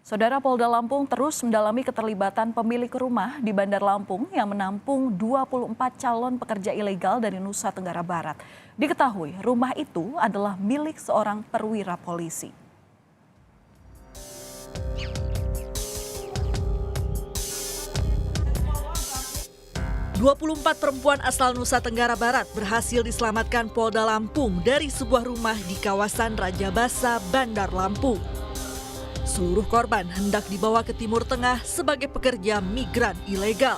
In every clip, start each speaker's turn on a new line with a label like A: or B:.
A: Saudara, Polda Lampung terus mendalami keterlibatan pemilik rumah di Bandar Lampung yang menampung 24 calon pekerja ilegal dari Nusa Tenggara Barat. Diketahui rumah itu adalah milik seorang perwira polisi.
B: "24 perempuan asal Nusa Tenggara Barat berhasil diselamatkan Polda Lampung dari sebuah rumah di kawasan Raja Basa, Bandar Lampung. Seluruh korban hendak dibawa ke Timur Tengah sebagai pekerja migran ilegal.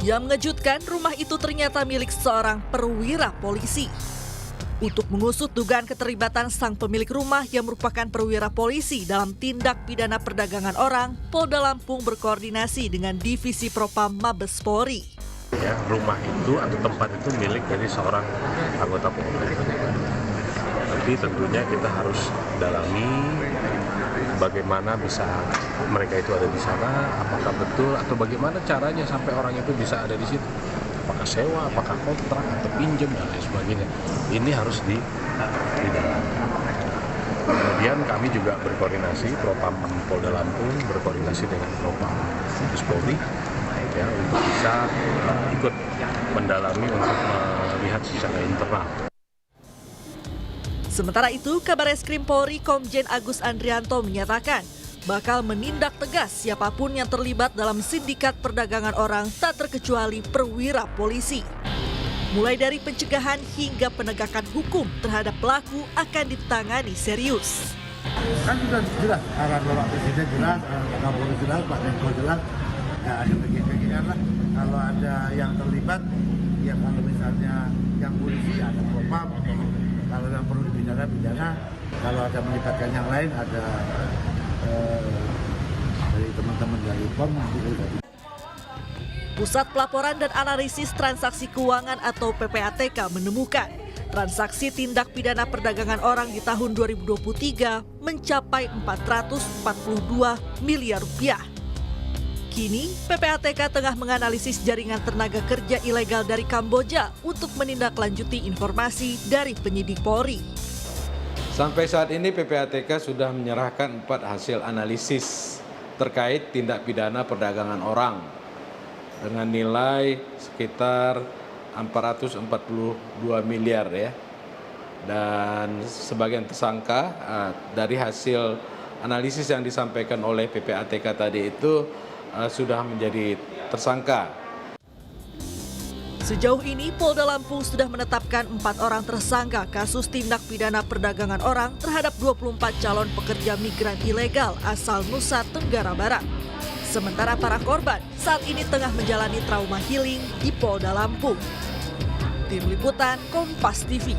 B: Yang mengejutkan, rumah itu ternyata milik seorang perwira polisi. Untuk mengusut dugaan keterlibatan sang pemilik rumah yang merupakan perwira polisi dalam tindak pidana perdagangan orang, Polda Lampung berkoordinasi dengan Divisi Propam Mabes Polri.
C: Ya, rumah itu atau tempat itu milik dari seorang anggota Polri. Tapi tentunya kita harus dalami bagaimana bisa mereka itu ada di sana, apakah betul atau bagaimana caranya sampai orang itu bisa ada di situ. Apakah sewa, apakah kontrak, atau pinjam, dan lain sebagainya. Ini harus didalami. Kemudian kami juga berkoordinasi, Propam Polda Lampung berkoordinasi dengan Propam Mabes Polri ya, untuk bisa ikut mendalami untuk melihat secara internal.
B: Sementara itu, Kabareskrim Polri Komjen Agus Andrianto menyatakan bakal menindak tegas siapapun yang terlibat dalam sindikat perdagangan orang tak terkecuali perwira polisi. Mulai dari pencegahan hingga penegakan hukum terhadap pelaku akan ditangani serius.
D: Kan sudah jelas, arahan Bapak Presiden jelas, arahan Kapolri jelas, Pak Menko jelas, ya ada bagian-bagian lah. Kalau ada yang terlibat, ya kalau misalnya yang polisi ada propam, kalau yang perlu dipidana, kalau ada melibatkan yang lain ada dari teman-teman dari POM.
B: Pusat Pelaporan dan Analisis Transaksi Keuangan atau PPATK menemukan transaksi tindak pidana perdagangan orang di tahun 2023 mencapai 442 miliar rupiah. Kini, PPATK tengah menganalisis jaringan tenaga kerja ilegal dari Kamboja untuk menindaklanjuti informasi dari penyidik Polri.
E: Sampai saat ini PPATK sudah menyerahkan 4 hasil analisis terkait tindak pidana perdagangan orang dengan nilai sekitar 442 miliar ya. Dan sebagian tersangka dari hasil analisis yang disampaikan oleh PPATK tadi itu sudah menjadi tersangka.
B: Sejauh ini Polda Lampung sudah menetapkan 4 orang tersangka kasus tindak pidana perdagangan orang terhadap 24 calon pekerja migran ilegal asal Nusa Tenggara Barat. Sementara para korban saat ini tengah menjalani trauma healing di Polda Lampung. Tim Liputan Kompas TV.